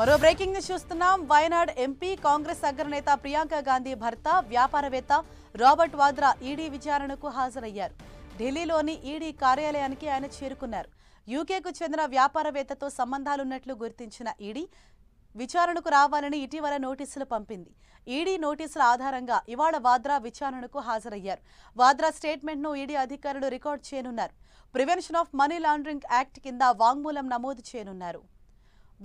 మరో breaking news చూస్తున్నాం. Wayanad MP Congress అగ్రనేత ప్రియాంక గాంధీ భర్త వ్యాపారవేత్త రాబర్ట్ వాద్రా ఈడీ విచారణకు హాజరయ్యారు. ఢిల్లీలోని ఈడీ కార్యాలయానికి ఆయన చేరుకున్నారు. యూకేకు చెందిన వ్యాపారవేత్తతో సంబంధాలున్నట్లు గుర్తించిన ఈడీ విచారణకు రావాలని ఇటీవల నోటీసులు పంపింది. ఈడీ నోటీసుల ఆధారంగా ఇవాళ వాద్రా విచారణకు హాజరయ్యారు. వాద్రా స్టేట్మెంట్ను ఈడీ అధికారులు రికార్డు చేయనున్నారు. Prevention of money laundering act కింద వాంగ్మూలం నమోదు చేయనున్నారు.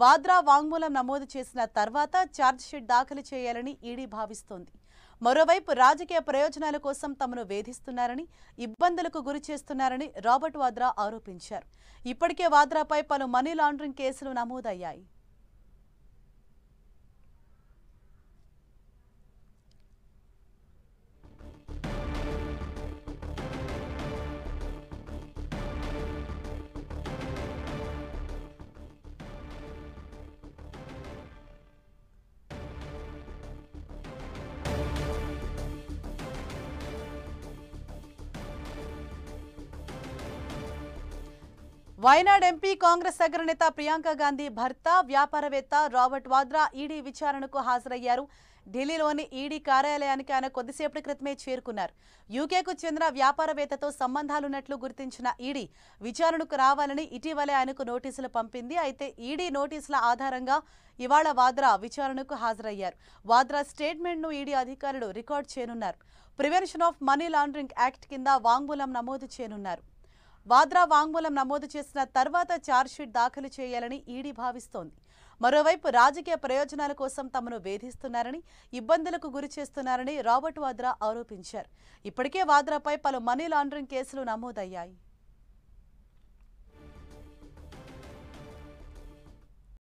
వాద్రా వాంగ్మూలం నమోదు చేసిన తర్వాత ఛార్జ్షీట్ దాఖలు చేయాలని ఈడీ భావిస్తోంది. మరోవైపు రాజకీయ ప్రయోజనాల కోసం తమను వేధిస్తున్నారని, ఇబ్బందులకు గురి చేస్తున్నారని రాబర్ట్ వాద్రా ఆరోపించారు. ఇప్పటికే వాద్రాపై పలు మనీ లాండరింగ్ కేసులు నమోదయ్యాయి. వయనాడ్ ఎంపీ కాంగ్రెస్ అగ్రనేత ప్రియాంక గాంధీ భర్త వ్యాపారవేత్త రాబర్ట్ వాద్రా ఈడీ విచారణకు హాజరయ్యారు. ఢిల్లీలోని ఈడీ కార్యాలయానికి ఆయన కొద్దిసేపటి క్రితమే చేరుకున్నారు. యూకేకు చెందిన వ్యాపారవేత్తతో సంబంధాలున్నట్లు గుర్తించిన ఈడీ విచారణకు రావాలని ఇటీవలే ఆయనకు నోటీసులు పంపింది. అయితే ఈడీ నోటీసుల ఆధారంగా ఇవాళ వాద్రా విచారణకు హాజరయ్యారు. వాద్రా స్టేట్మెంట్ను ఈడీ అధికారులు రికార్డు చేయనున్నారు. Prevention of money laundering act కింద వాంగ్మూలం నమోదు చేయనున్నారు. వాద్రా వాంగ్మూలం నమోదు చేసిన తర్వాత ఛార్జ్షీట్ దాఖలు చేయాలని ఈడీ భావిస్తోంది. మరోవైపు రాజకీయ ప్రయోజనాల కోసం తమను వేధిస్తున్నారని, ఇబ్బందులకు గురి చేస్తున్నారని రాబర్ట్ వాద్రా ఆరోపించారు. ఇప్పటికే వాద్రాపై పలు మనీ లాండరింగ్ కేసులు నమోదయ్యాయి.